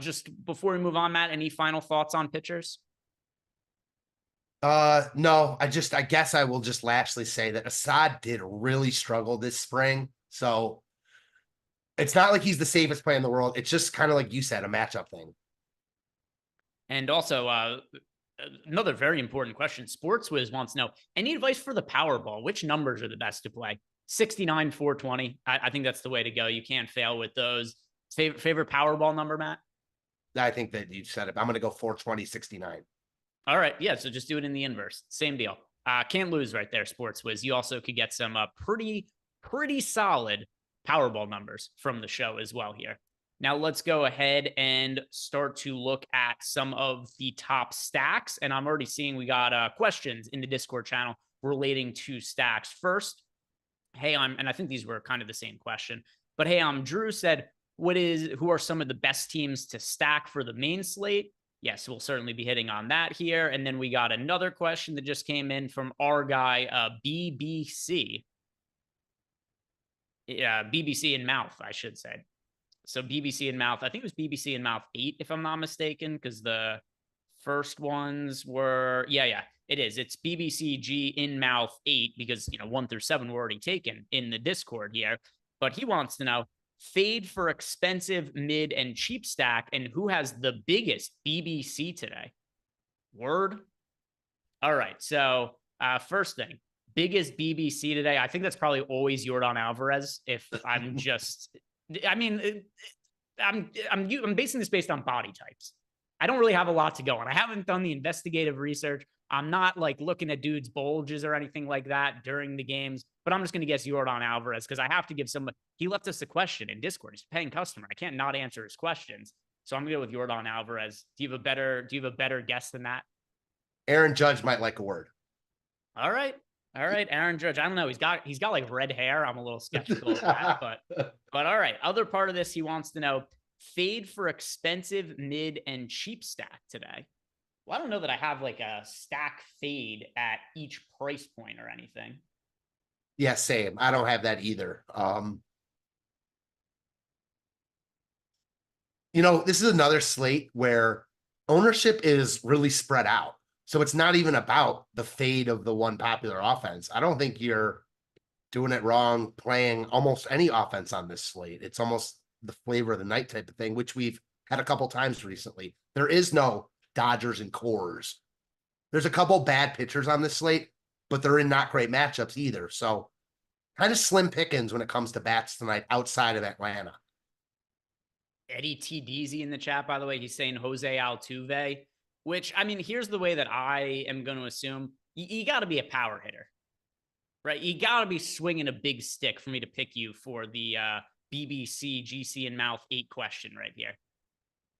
Just before we move on, Matt, any final thoughts on pitchers? No, I guess I will just lastly say that Assad did really struggle this spring. So it's not like he's the safest player in the world. It's just kind of like you said, a matchup thing. And also, another very important question. SportsWiz wants to know, any advice for the Powerball? Which numbers are the best to play? 69, 420. I think that's the way to go. You can't fail with those. Favorite Powerball number, Matt? I think that you said it. I'm going to go 420, 69. All right. Yeah. So just do it in the inverse. Same deal. Can't lose right there, SportsWiz. You also could get some pretty solid Powerball numbers from the show as well here. Now let's go ahead and start to look at some of the top stacks. And I'm already seeing we got questions in the Discord channel relating to stacks. First, hey, and I think these were kind of the same question, but hey, Drew said, who are some of the best teams to stack for the main slate? Yes, we'll certainly be hitting on that here. And then we got another question that just came in from our guy, BBC. Yeah, BBC in mouth, I should say. So BBC in mouth, I think it was BBC in mouth 8, if I'm not mistaken, because the first ones were, yeah, it is. It's BBCG in mouth 8 because, 1 through 7 were already taken in the Discord here. But he wants to know, fade for expensive, mid, and cheap stack, and who has the biggest BBC today? Word. All right. So first thing, biggest BBC today. I think that's probably always Yordan Alvarez. If I'm just, I'm basing this based on body types. I don't really have a lot to go on. I haven't done the investigative research. I'm not like looking at dudes' bulges or anything like that during the games, but I'm just going to guess Yordan Alvarez because I have to give somebody. He left us a question in Discord. He's a paying customer. I can't not answer his questions. So I'm going to go with Yordan Alvarez. Do you have a better guess than that? Aaron Judge might like a word. All right. Aaron Judge. I don't know. He's got like red hair. I'm a little skeptical of that, but all right. Other part of this, he wants to know, fade for expensive, mid, and cheap stack today. Well, I don't know that I have like a stack fade at each price point or anything. Yeah, same. I don't have that either. This is another slate where ownership is really spread out. So it's not even about the fade of the one popular offense. I don't think you're doing it wrong playing almost any offense on this slate. It's almost the flavor of the night type of thing, which we've had a couple times recently. There is no Dodgers and Coors. There's a couple bad pitchers on this slate, but they're in not great matchups either. So kind of slim pickings when it comes to bats tonight outside of Atlanta. Eddie T. Deasy in the chat, by the way, he's saying Jose Altuve, which, here's the way that I am going to assume. You got to be a power hitter. right? You got to be swinging a big stick for me to pick you for the BBC GC and Mouth 8 question right here.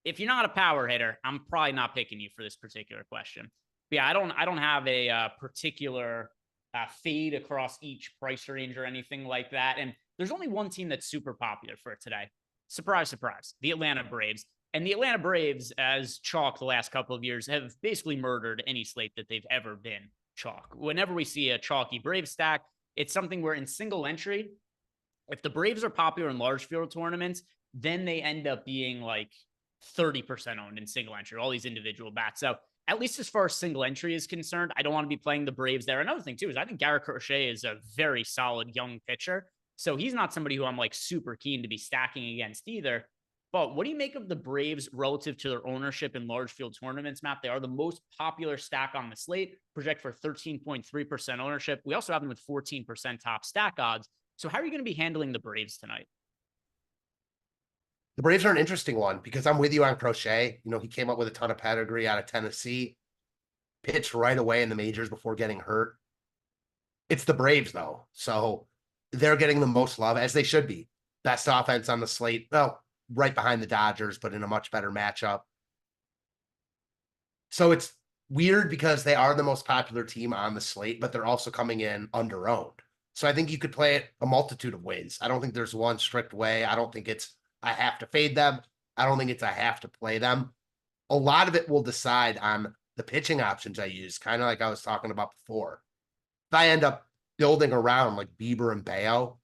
If you're not a power hitter, I'm probably not picking you for this particular question. But yeah, I don't have a particular fade across each price range or anything like that. And there's only one team that's super popular for today. Surprise, surprise, the Atlanta Braves. And the Atlanta Braves, as chalk the last couple of years, have basically murdered any slate that they've ever been chalk. Whenever we see a chalky Brave stack, it's something where in single entry, if the Braves are popular in large field tournaments, then they end up being like 30% owned in single entry, all these individual bats. So at least as far as single entry is concerned, I don't want to be playing the Braves there. Another thing too is I think Garrett Crochet is a very solid young pitcher. So he's not somebody who I'm like super keen to be stacking against either. But what do you make of the Braves relative to their ownership in large field tournaments, Matt? They are the most popular stack on the slate, project for 13.3% ownership. We also have them with 14% top stack odds. So how are you going to be handling the Braves tonight? The Braves are an interesting one because I'm with you on Crochet. You know, he came up with a ton of pedigree out of Tennessee, pitched right away in the majors before getting hurt. It's the Braves, though. So they're getting the most love, as they should be. Best offense on the slate. Well, right behind the Dodgers, but in a much better matchup. So it's weird because they are the most popular team on the slate, but they're also coming in under-owned. So I think you could play it a multitude of ways. I don't think there's one strict way. I don't think it's I have to fade them. I don't think it's I have to play them. A lot of it will decide on the pitching options I use, kind of like I was talking about before. If I end up building around like Bieber and Bayo,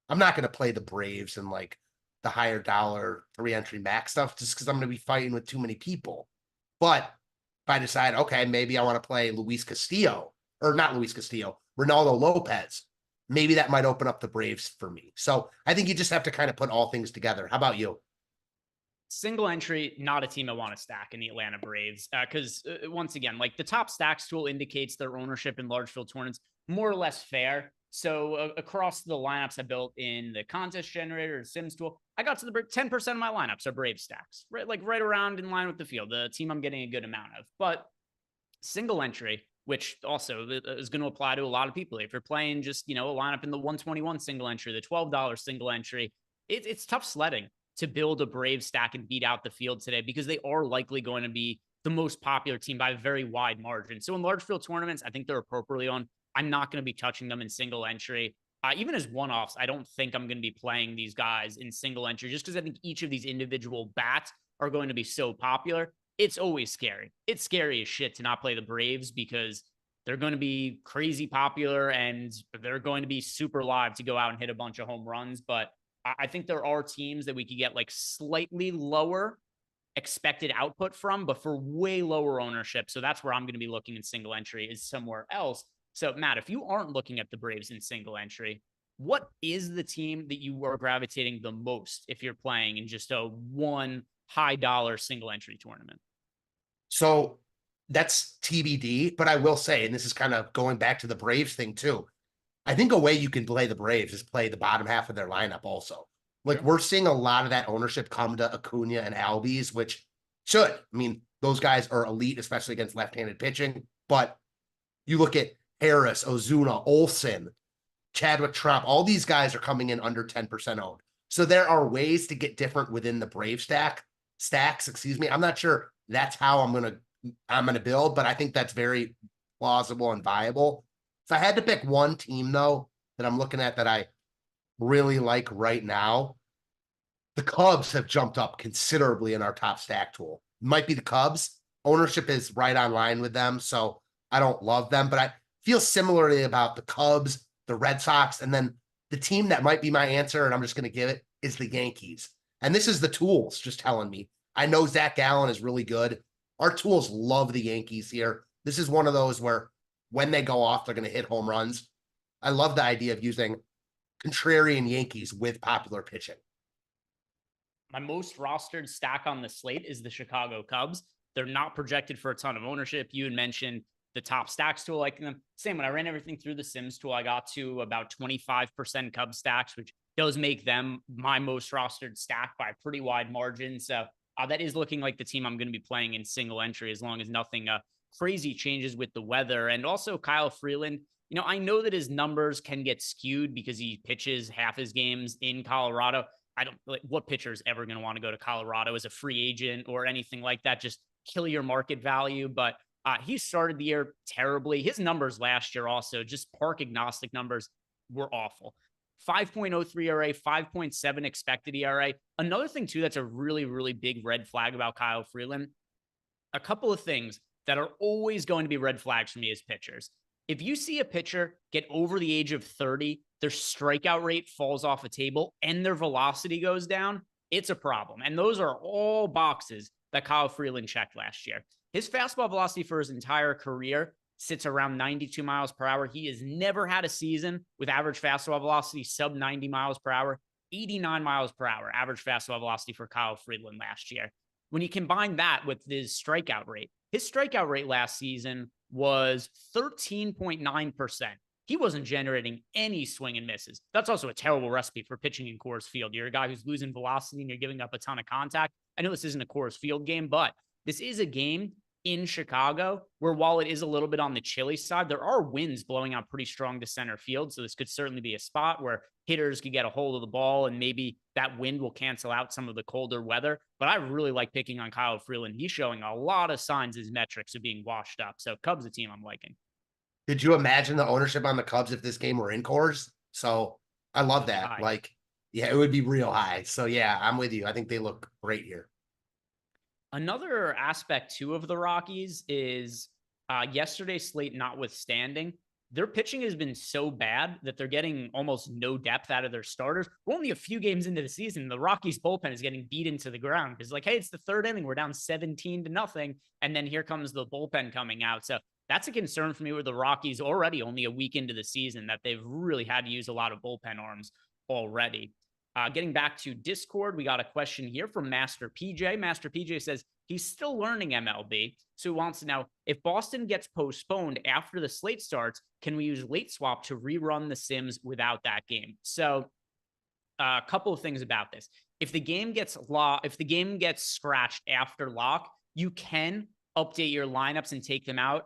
I'm not going to play the Braves and like the higher dollar 3-entry max stuff just because I'm going to be fighting with too many people. But if I decide, okay, maybe I want to play Luis Castillo, or not Luis Castillo, Ronaldo Lopez, maybe that might open up the Braves for me. So I think you just have to kind of put all things together. How about you? Single entry, not a team I want to stack in the Atlanta Braves. Because once again, like the top stacks tool indicates their ownership in large field tournaments more or less fair. So across the lineups I built in the contest generator or Sims tool, I got to the 10% of my lineups are Brave stacks, right? Like right around in line with the field, the team I'm getting a good amount of. But single entry, which also is going to apply to a lot of people. If you're playing just, you know, a lineup in the 121 single entry, the $12 single entry, it's tough sledding to build a Brave stack and beat out the field today because they are likely going to be the most popular team by a very wide margin. So in large field tournaments, I think they're appropriately on. I'm not going to be touching them in single entry. Even as one-offs, I don't think I'm going to be playing these guys in single entry just because I think each of these individual bats are going to be so popular. It's always scary. It's scary as shit to not play the Braves because they're going to be crazy popular and they're going to be super live to go out and hit a bunch of home runs. But I think there are teams that we could get like slightly lower expected output from, but for way lower ownership. So that's where I'm going to be looking in single entry is somewhere else. So Matt, if you aren't looking at the Braves in single entry, what is the team that you are gravitating the most if you're playing in just a one high dollar single entry tournament? So that's TBD, but I will say, and this is kind of going back to the Braves thing too. I think a way you can play the Braves is play the bottom half of their lineup also. Like Sure. we're seeing a lot of that ownership come to Acuna and Albies, which should. I mean, those guys are elite, especially against left-handed pitching. But you look at Harris, Ozuna, Olsen, Chadwick Trump, all these guys are coming in under 10% owned. So there are ways to get different within the Brave stacks, excuse me. I'm not sure that's how I'm gonna build, but I think that's very plausible and viable. If I had to pick one team though that I'm looking at that I really like right now, the Cubs have jumped up considerably in our top stack tool. Might be the Cubs. Ownership is right on line with them, so I don't love them, but I feel similarly about the Cubs, the Red Sox, and then the team that might be my answer, and I'm just going to give it, is the Yankees. And this is the tools just telling me. I know Zach Gallen is really good. Our tools love the Yankees here. This is one of those where when they go off, they're going to hit home runs. I love the idea of using contrarian Yankees with popular pitching. My most rostered stack on the slate is the Chicago Cubs. They're not projected for a ton of ownership. You had mentioned the top stacks tool, like them. Same when I ran everything through the Sims tool, I got to about 25% Cubs stacks, which does make them my most rostered stack by a pretty wide margin. So that is looking like the team I'm going to be playing in single entry as long as nothing crazy changes with the weather. And also Kyle Freeland, I know that his numbers can get skewed because he pitches half his games in Colorado. I don't like what pitcher is ever going to want to go to Colorado as a free agent or anything like that. Just kill your market value. But he started the year terribly. His numbers last year also, just park agnostic numbers, were awful. 5.03 ERA, 5.7 expected ERA. Another thing, too, that's a really, really big red flag about Kyle Freeland. A couple of things that are always going to be red flags for me as pitchers. If you see a pitcher get over the age of 30, their strikeout rate falls off a table and their velocity goes down, it's a problem. And those are all boxes that Kyle Freeland checked last year. His fastball velocity for his entire career sits around 92 miles per hour. He has never had a season with average fastball velocity sub 90 miles per hour, 89 miles per hour average fastball velocity for Kyle Freeland last year. When you combine that with his strikeout rate last season was 13.9%. He wasn't generating any swing and misses. That's also a terrible recipe for pitching in Coors Field. You're a guy who's losing velocity and you're giving up a ton of contact. I know this isn't a Coors Field game, but this is a game in Chicago where, while it is a little bit on the chilly side, there are winds blowing out pretty strong to center field. So this could certainly be a spot where hitters could get a hold of the ball and maybe that wind will cancel out some of the colder weather. But I really like picking on Kyle Freeland. He's showing a lot of signs his metrics are being washed up. So Cubs, a team I'm liking. Did you imagine the ownership on the Cubs if this game were in Coors? So I love that. High. Like, yeah, it would be real high. So yeah, I'm with you. I think they look great here. Another aspect, too, of the Rockies is yesterday's slate notwithstanding, their pitching has been so bad that they're getting almost no depth out of their starters. We're only a few games into the season. The Rockies bullpen is getting beaten to the ground. It's like, hey, it's the third inning. We're down 17-0. And then here comes the bullpen coming out. So that's a concern for me with the Rockies already only a week into the season, that they've really had to use a lot of bullpen arms already. Getting back to Discord, we got a question here from Master PJ. Master PJ says he's still learning MLB. So he wants to know, if Boston gets postponed after the slate starts, can we use late swap to rerun the Sims without that game? So a couple of things about this. If the game gets scratched after lock, you can update your lineups and take them out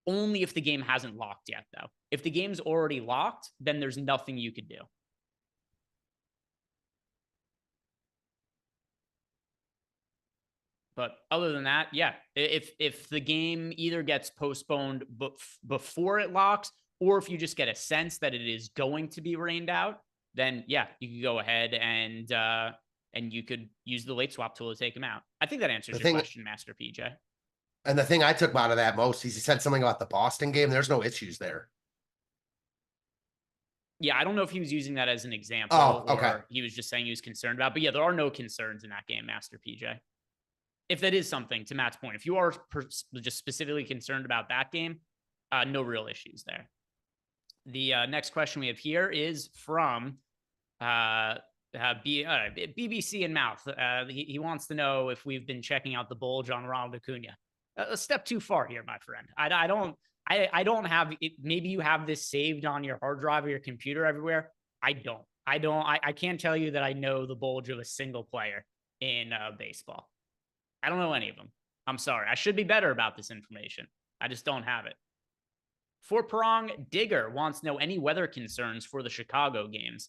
only if the game hasn't locked yet, though. If the game's already locked, then there's nothing you could do. But other than that, yeah, if the game either gets postponed before it locks, or if you just get a sense that it is going to be rained out, then yeah, you can go ahead and you could use the late swap tool to take them out. I think that answers your question, Master PJ. And the thing I took out of that most is he said something about the Boston game. There's no issues there. Yeah, I don't know if he was using that as an example. Oh, okay. Or he was just saying he was concerned about. But yeah, there are no concerns in that game, Master PJ. If that is something, to Matt's point, if you are just specifically concerned about that game, no real issues there. The next question we have here is from BBC in Mouth. He wants to know if we've been checking out the bulge on Ronald Acuna. A step too far here, my friend. I don't have it. Maybe you have this saved on your hard drive or your computer everywhere. I don't. I can't tell you that I know the bulge of a single player in baseball. I don't know any of them. I'm sorry. I should be better about this information. I just don't have it. For Prong, Digger wants to know any weather concerns for the Chicago games.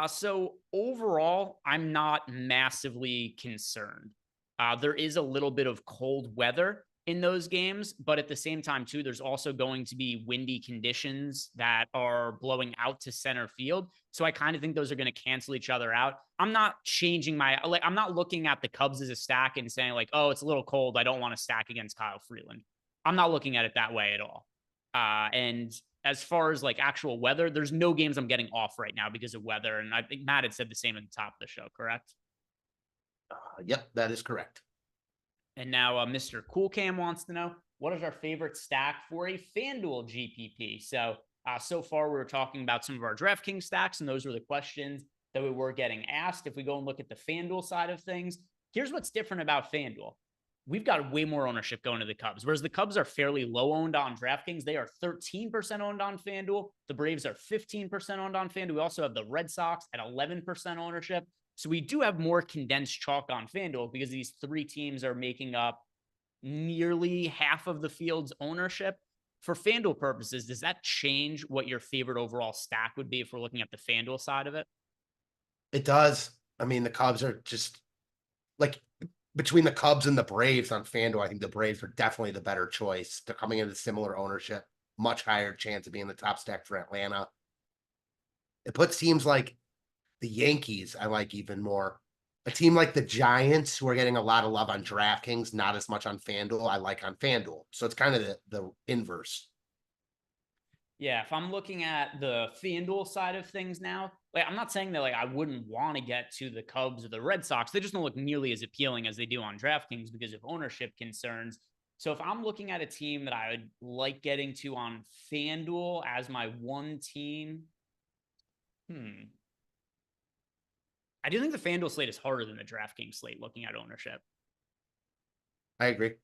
So overall, I'm not massively concerned. There is a little bit of cold weather in those games, but at the same time, too, there's also going to be windy conditions that are blowing out to center field. So I kind of think those are going to cancel each other out. I'm not changing I'm not looking at the Cubs as a stack and saying like, oh, it's a little cold, I don't want to stack against Kyle Freeland. I'm not looking at it that way at all. And as far as like actual weather, there's no games I'm getting off right now because of weather. And I think Matt had said the same at the top of the show, correct? Yep, that is correct. And now Mr. Cool Cam wants to know, what is our favorite stack for a FanDuel GPP? So far we were talking about some of our DraftKings stacks, and those were the questions that we were getting asked. If we go and look at the FanDuel side of things, here's what's different about FanDuel. We've got way more ownership going to the Cubs, whereas the Cubs are fairly low owned on DraftKings. They are 13% owned on FanDuel. The Braves are 15% owned on FanDuel. We also have the Red Sox at 11% ownership. So we do have more condensed chalk on FanDuel because these three teams are making up nearly half of the field's ownership. For FanDuel purposes, does that change what your favorite overall stack would be if we're looking at the FanDuel side of it? It does. I mean, the Cubs are just like between the Cubs and the Braves on FanDuel, I think the Braves are definitely the better choice. They're coming into similar ownership, much higher chance of being the top stack for Atlanta. It puts teams like the Yankees, I like even more. A team like the Giants, who are getting a lot of love on DraftKings, not as much on FanDuel, I like on FanDuel. So it's kind of the inverse. Yeah, if I'm looking at the FanDuel side of things now, like I'm not saying that like I wouldn't want to get to the Cubs or the Red Sox. They just don't look nearly as appealing as they do on DraftKings because of ownership concerns. So if I'm looking at a team that I would like getting to on FanDuel as my one team, I do think the FanDuel slate is harder than the DraftKings slate looking at ownership. I agree. If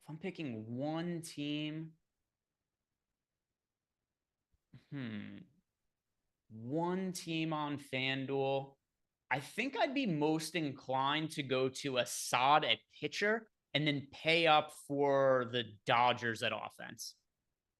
I'm picking one team, one team on FanDuel, I think I'd be most inclined to go to Assad at pitcher and then pay up for the Dodgers at offense.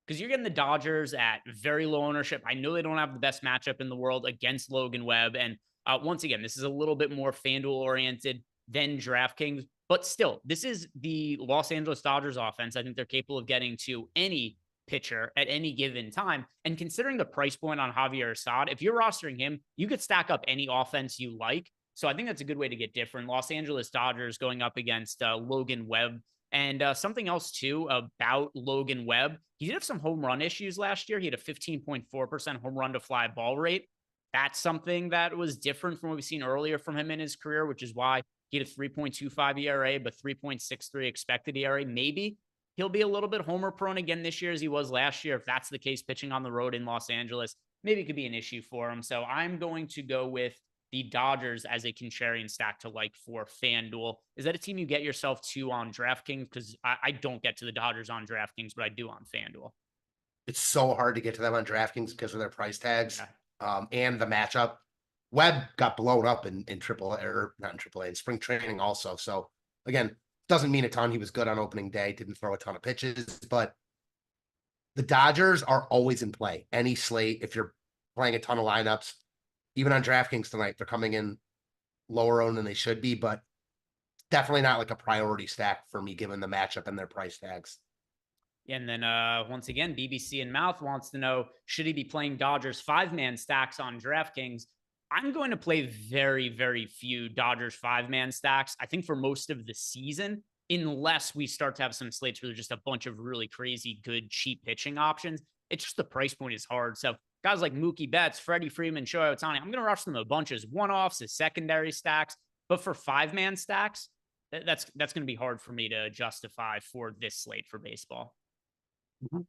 Because you're getting the Dodgers at very low ownership. I know they don't have the best matchup in the world against Logan Webb. And once again, this is a little bit more FanDuel oriented than DraftKings. But still, this is the Los Angeles Dodgers offense. I think they're capable of getting to any pitcher at any given time. And considering the price point on Javier Assad, if you're rostering him, you could stack up any offense you like. So I think that's a good way to get different. Los Angeles Dodgers going up against Logan Webb. And something else, too, about Logan Webb, he did have some home run issues last year. He had a 15.4% home run to fly ball rate. That's something that was different from what we've seen earlier from him in his career, which is why he had a 3.25 ERA, but 3.63 expected ERA. Maybe he'll be a little bit homer prone again this year as he was last year. If that's the case, pitching on the road in Los Angeles, maybe it could be an issue for him. So I'm going to go with the Dodgers as a contrarian stack to like for FanDuel. Is that a team you get yourself to on DraftKings? Because I don't get to the Dodgers on DraftKings, but I do on FanDuel. It's so hard to get to them on DraftKings because of their price tags Yeah. and the matchup. Webb got blown up in triple or not in triple A in spring training also. So again, doesn't mean a ton. He was good on opening day, didn't throw a ton of pitches, but the Dodgers are always in play. Any slate, if you're playing a ton of lineups, even on DraftKings tonight, they're coming in lower owned than they should be, but definitely not like a priority stack for me given the matchup and their price tags. And then once again, BBC and Mouth wants to know, should he be playing Dodgers 5-man stacks on DraftKings? I'm going to play very, very few Dodgers 5-man stacks, I think, for most of the season, unless we start to have some slates where there's just a bunch of really crazy, good, cheap pitching options. It's just the price point is hard. So guys like Mookie Betts, Freddie Freeman, Shohei Ohtani, I'm going to rush them a bunch as one-offs, as secondary stacks. But for 5-man stacks, that's going to be hard for me to justify for this slate for baseball. Mm-hmm.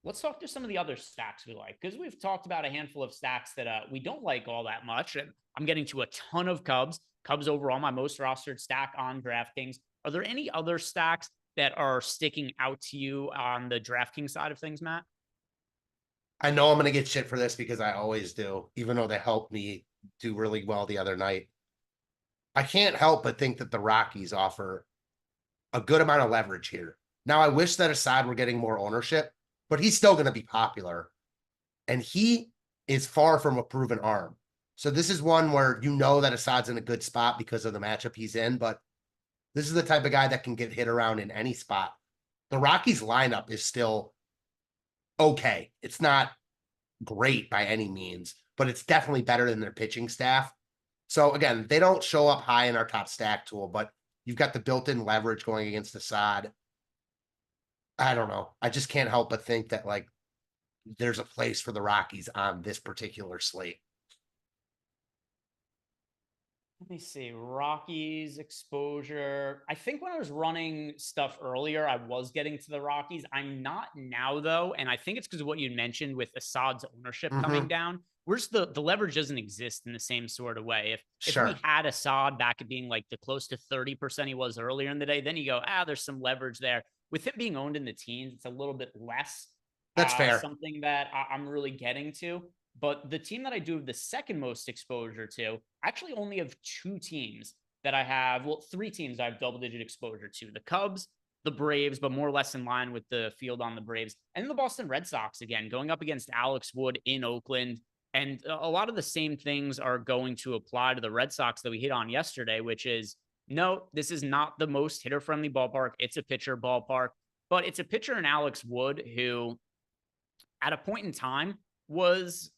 Let's talk to some of the other stacks we like, because we've talked about a handful of stacks that we don't like all that much. And I'm getting to a ton of Cubs. Cubs overall, my most rostered stack on DraftKings. Are there any other stacks that are sticking out to you on the DraftKings side of things, Matt? I know I'm going to get shit for this because I always do, even though they helped me do really well the other night. I can't help but think that the Rockies offer a good amount of leverage here. Now, I wish that Assad were getting more ownership, but he's still going to be popular. And he is far from a proven arm. So this is one where you know that Assad's in a good spot because of the matchup he's in, but this is the type of guy that can get hit around in any spot. The Rockies lineup is still okay. It's not great by any means, but it's definitely better than their pitching staff. So again, they don't show up high in our top stack tool, but you've got the built-in leverage going against Assad. I don't know. I just can't help but think that like there's a place for the Rockies on this particular slate. Let me see. Rockies exposure. I think when I was running stuff earlier, I was getting to the Rockies. I'm not now, though. And I think it's because of what you mentioned with Assad's ownership coming down. Where's the leverage doesn't exist in the same sort of way. If we had Assad back at being like the close to 30% he was earlier in the day, then you go, there's some leverage there. With it being owned in the teens, it's a little bit less. That's fair. Something that I'm really getting to. But the team that I do have the second most exposure to, I actually only have two teams that I have, well, 3 teams I have double-digit exposure to: the Cubs, the Braves, but more or less in line with the field on the Braves, and then the Boston Red Sox again, going up against Alex Wood in Oakland. And a lot of the same things are going to apply to the Red Sox that we hit on yesterday, which is, no, this is not the most hitter-friendly ballpark. It's a pitcher ballpark, but it's a pitcher in Alex Wood who, at a point in time, was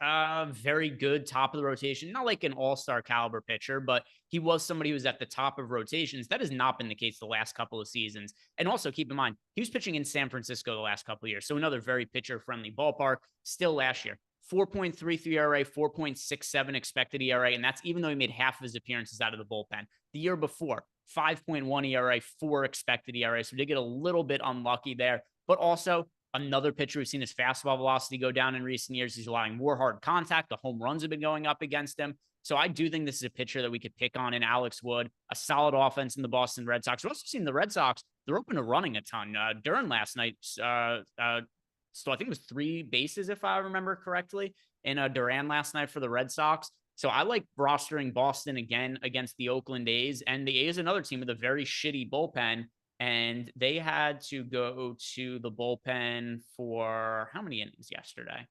very good top of the rotation. Not like an all-star caliber pitcher, but he was somebody who was at the top of rotations. That has not been the case the last couple of seasons. And also keep in mind, he was pitching in San Francisco the last couple of years. So another very pitcher-friendly ballpark. Still last year, 4.33 ERA, 4.67 expected ERA. And that's even though he made half of his appearances out of the bullpen. The year before, 5.1 ERA, 4 expected ERA. So we did get a little bit unlucky there. But also, another pitcher who's seen his fastball velocity go down in recent years. He's allowing more hard contact. The home runs have been going up against him. So I do think this is a pitcher that we could pick on in Alex Wood, a solid offense in the Boston Red Sox. We're also seeing the Red Sox, they're open to running a ton. During last night, so I think it was 3 bases, if I remember correctly, in Duran last night for the Red Sox. So I like rostering Boston again against the Oakland A's. And the A's, another team with a very shitty bullpen. And they had to go to the bullpen for how many innings yesterday?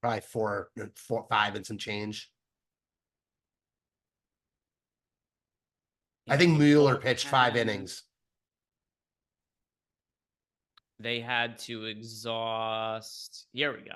Probably 4, 5 and some change. I think Mueller pitched 5 innings. They had to exhaust. Here we go.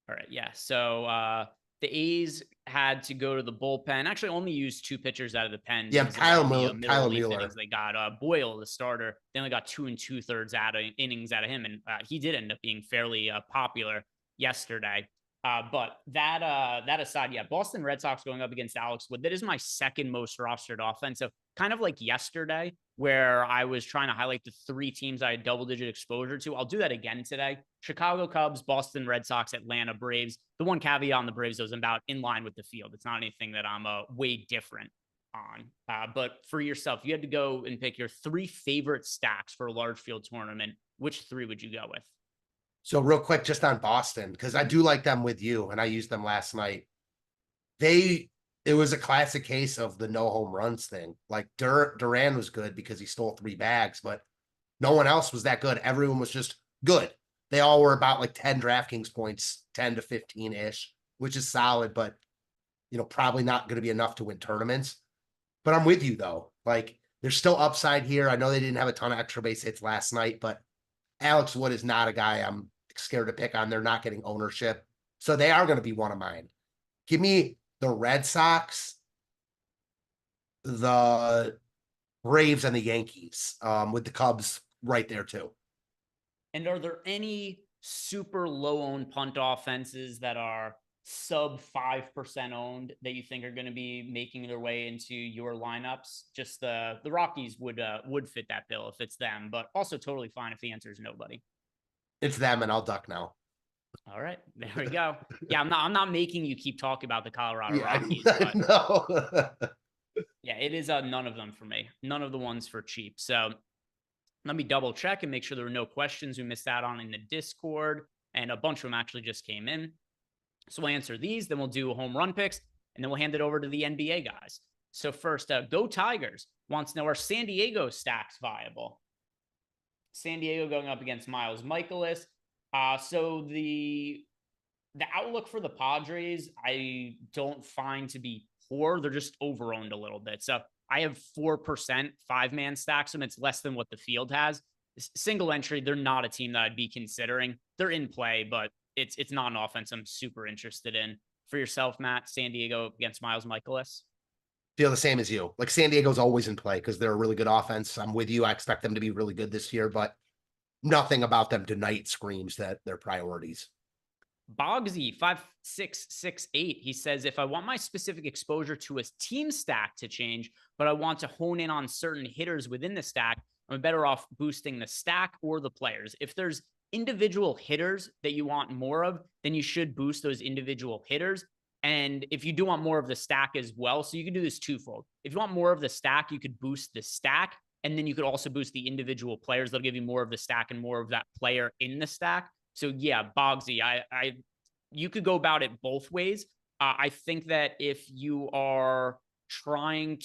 All right. Yeah. So the A's had to go to the bullpen. Actually, only used 2 pitchers out of the pen. Yeah, Kyle Mueller. They got Boyle, the starter. They only got 2 2/3 innings out of him, and he did end up being fairly popular yesterday. But that aside, yeah, Boston Red Sox going up against Alex Wood. That is my second most rostered offense. So kind of like yesterday, where I was trying to highlight the 3 teams I had double-digit exposure to. I'll do that again today. Chicago Cubs, Boston Red Sox, Atlanta Braves. The one caveat on the Braves is about in line with the field. It's not anything that I'm way different on. But for yourself, you had to go and pick your 3 favorite stacks for a large field tournament. Which 3 would you go with? So real quick, just on Boston, because I do like them with you, and I used them last night. It was a classic case of the no home runs thing. Like Duran was good because he stole 3 bags, but no one else was that good. Everyone was just good. They all were about like 10 DraftKings points, 10 to 15-ish, which is solid, but probably not going to be enough to win tournaments. But I'm with you though. Like there's still upside here. I know they didn't have a ton of extra base hits last night, but Alex Wood is not a guy I'm scared to pick on. They're not getting ownership. So they are going to be one of mine. Give me the Red Sox, the Braves, and the Yankees, with the Cubs right there too. And are there any super low-owned punt offenses that are sub 5% owned that you think are going to be making their way into your lineups? Just the Rockies would fit that bill if it's them, but also totally fine if the answer is nobody. It's them, and I'll duck now. All right, there we go. Yeah, I'm not making you keep talking about the Colorado Rockies. But... No. Yeah, it is none of them for me. None of the ones for cheap. So let me double check and make sure there were no questions we missed out on in the Discord. And a bunch of them actually just came in. So we'll answer these, then we'll do home run picks, and then we'll hand it over to the NBA guys. So first, Go Tigers wants to know, are San Diego stacks viable? San Diego going up against Miles Michaelis. So the outlook for the Padres, I don't find to be poor. They're just over-owned a little bit. So I have 4% 5-man stacks, and it's less than what the field has. Single entry, they're not a team that I'd be considering. They're in play, but it's not an offense I'm super interested in. For yourself, Matt, San Diego against Miles Michaelis? Feel the same as you. Like San Diego's always in play because they're a really good offense. I'm with you. I expect them to be really good this year, but nothing about them tonight screams that they're priorities. Bogsy 5668. He says, if I want my specific exposure to a team stack to change, but I want to hone in on certain hitters within the stack, I'm better off boosting the stack or the players. If there's individual hitters that you want more of, then you should boost those individual hitters. And if you do want more of the stack as well, so you can do this twofold. If you want more of the stack, you could boost the stack, and then you could also boost the individual players. They'll give you more of the stack and more of that player in the stack. So yeah, Bogsy, you could go about it both ways. I think that if you are I'm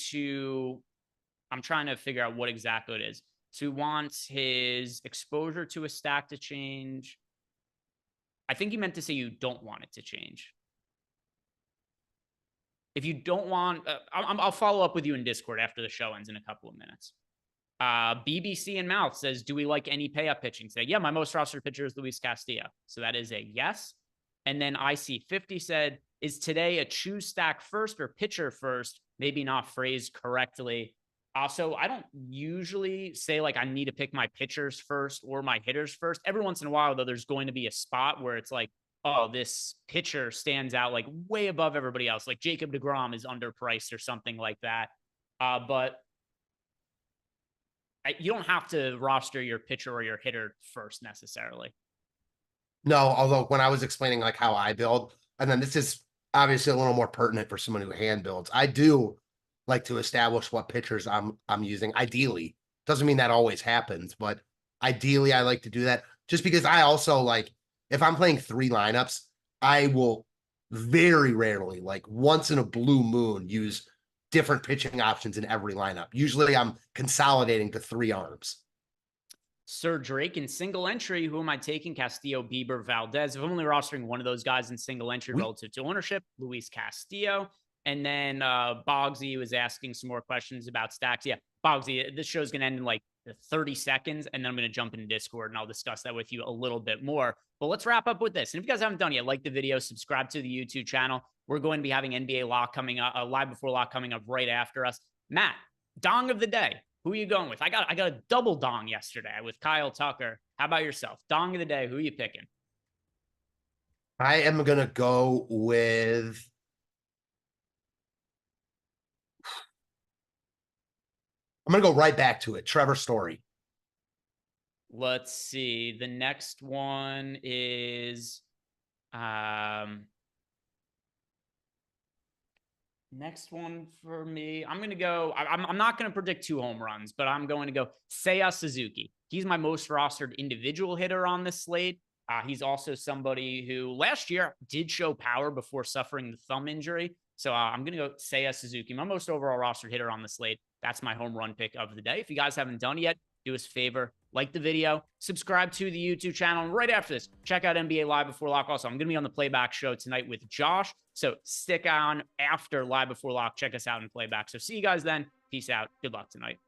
trying to figure out what exactly it is. So he wants his exposure to a stack to change. I think he meant to say you don't want it to change. If you don't want, I'll follow up with you in Discord after the show ends in a couple of minutes. BBC and Mouth says, do we like any pay up pitching today? Yeah, my most rostered pitcher is Luis Castillo. So that is a yes. And then IC50 said, is today a choose stack first or pitcher first? Maybe not phrased correctly. Also, I don't usually say like I need to pick my pitchers first or my hitters first. Every once in a while, though, there's going to be a spot where it's like, oh, this pitcher stands out like way above everybody else. Like Jacob deGrom is underpriced or something like that. But you don't have to roster your pitcher or your hitter first necessarily. No, although when I was explaining like how I build, and then this is obviously a little more pertinent for someone who hand builds, I do like to establish what pitchers I'm using. Ideally, doesn't mean that always happens, but ideally I like to do that just because I also like, if I'm playing 3 lineups, I will very rarely, like once in a blue moon, use different pitching options in every lineup. Usually I'm consolidating to 3 arms. Sir Drake in single entry. Who am I taking? Castillo, Bieber, Valdez. If I'm only rostering one of those guys in single entry relative to ownership, Luis Castillo. And then Boggsy was asking some more questions about stacks. Yeah, Boggsy, this show's going to end in like 30 seconds, and then I'm going to jump into Discord, and I'll discuss that with you a little bit more. But let's wrap up with this. And if you guys haven't done it yet, like the video, subscribe to the YouTube channel. We're going to be having NBA lock coming up, live before lock coming up right after us. Matt, dong of the day. Who are you going with? I got a double dong yesterday with Kyle Tucker. How about yourself? Dong of the day. Who are you picking? I am going to go with... I'm going to go right back to it. Trevor Story. Let's see. The next one is... next one for me, I'm going to go, I'm not going to predict 2 home runs, but I'm going to go Seiya Suzuki. He's my most rostered individual hitter on this slate. He's also somebody who last year did show power before suffering the thumb injury. So I'm going to go Seiya Suzuki, my most overall rostered hitter on the slate. That's my home run pick of the day. If you guys haven't done it yet, do us a favor, like the video, subscribe to the YouTube channel. And right after this, check out NBA Live Before Lock. Also, I'm going to be on the playback show tonight with Josh. So stick on after Live Before Lock. Check us out in playback. So see you guys then. Peace out. Good luck tonight.